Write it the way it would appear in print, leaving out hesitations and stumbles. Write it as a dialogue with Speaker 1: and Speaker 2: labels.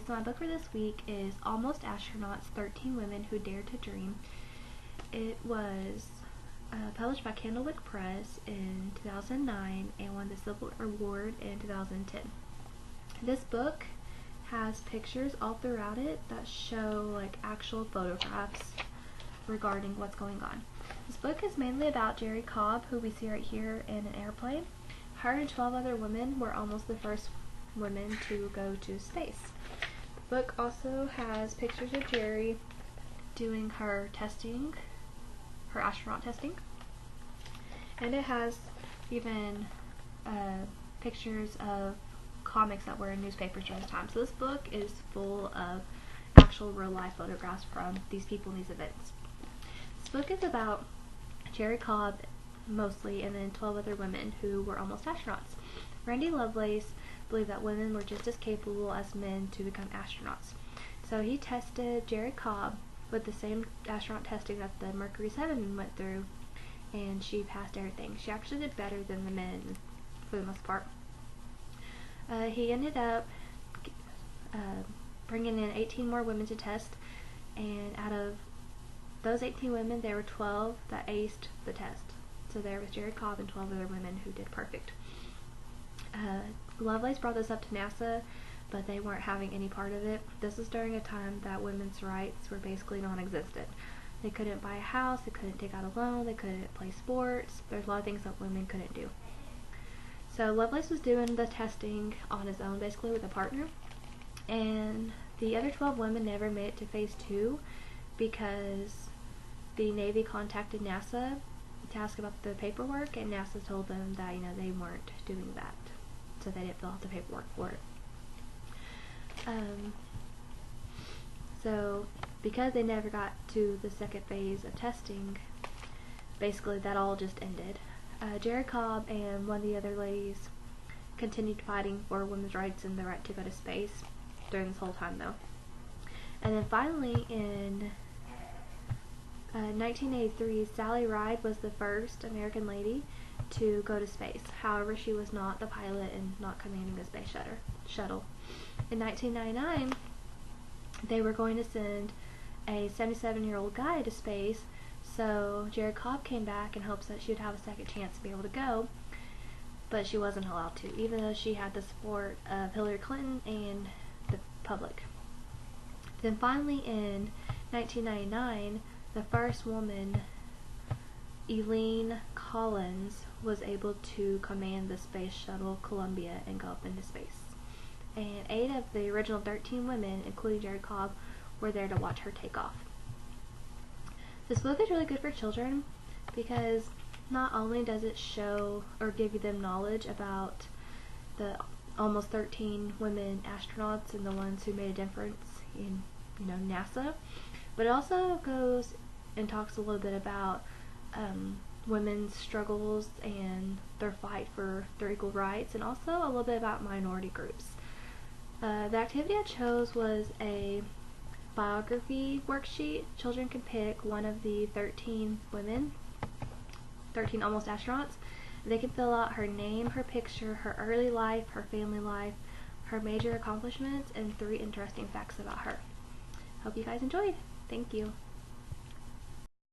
Speaker 1: So my book for this week is Almost Astronauts, 13 Women Who Dared to Dream. It was published by Candlewick Press in 2009 and won the Silver Award in 2010. This book has pictures all throughout it that show like actual photographs regarding what's going on. This book is mainly about Jerrie Cobb, who we see right here in an airplane. Her and 12 other women were almost the first women to go to space. The book also has pictures of Jerrie doing her testing, her astronaut testing, and it has even pictures of comics that were in newspapers during this time. So this book is full of actual real life photographs from these people and these events. This book is about Jerrie Cobb mostly, and then 12 other women who were almost astronauts. Randy Lovelace believed that women were just as capable as men to become astronauts. So he tested Jerrie Cobb with the same astronaut testing that the Mercury 7 went through, and she passed everything. She actually did better than the men for the most part. He ended up bringing in 18 more women to test, and out of those 18 women, there were 12 that aced the test. So there was Jerrie Cobb and 12 other women who did perfect. Lovelace brought this up to NASA, but they weren't having any part of it. This was during a time that women's rights were basically non-existent. They couldn't buy a house, they couldn't take out a loan, they couldn't play sports. There's a lot of things that women couldn't do. So Lovelace was doing the testing on his own, basically with a partner, and the other 12 women never made it to phase 2 because the Navy contacted NASA to ask about the paperwork, and NASA told them that they weren't doing that, so they didn't fill out the paperwork for it. So because they never got to the second phase of testing, basically that all just ended. Jerrie Cobb and one of the other ladies continued fighting for women's rights and the right to go to space during this whole time though. And then finally in 1983, Sally Ride was the first American lady to go to space. However, she was not the pilot and not commanding the space shuttle. In 1999, they were going to send a 77-year-old guy to space, so Jerrie Cobb came back in hopes that she would have a second chance to be able to go, but she wasn't allowed to, even though she had the support of Hillary Clinton and the public. Then finally in 1999, the first woman, Eileen Collins, was able to command the space shuttle Columbia and go up into space. And 8 of the original 13 women, including Jerrie Cobb, were there to watch her take off. This book is really good for children because not only does it show or give them knowledge about the almost 13 women astronauts and the ones who made a difference in NASA, but it also goes and talks a little bit about women's struggles and their fight for their equal rights, and also a little bit about minority groups. The activity I chose was a biography worksheet. Children can pick one of the 13 women, 13 almost astronauts. They can fill out her name, her picture, her early life, her family life, her major accomplishments, and 3 interesting facts about her. Hope you guys enjoyed. Thank you.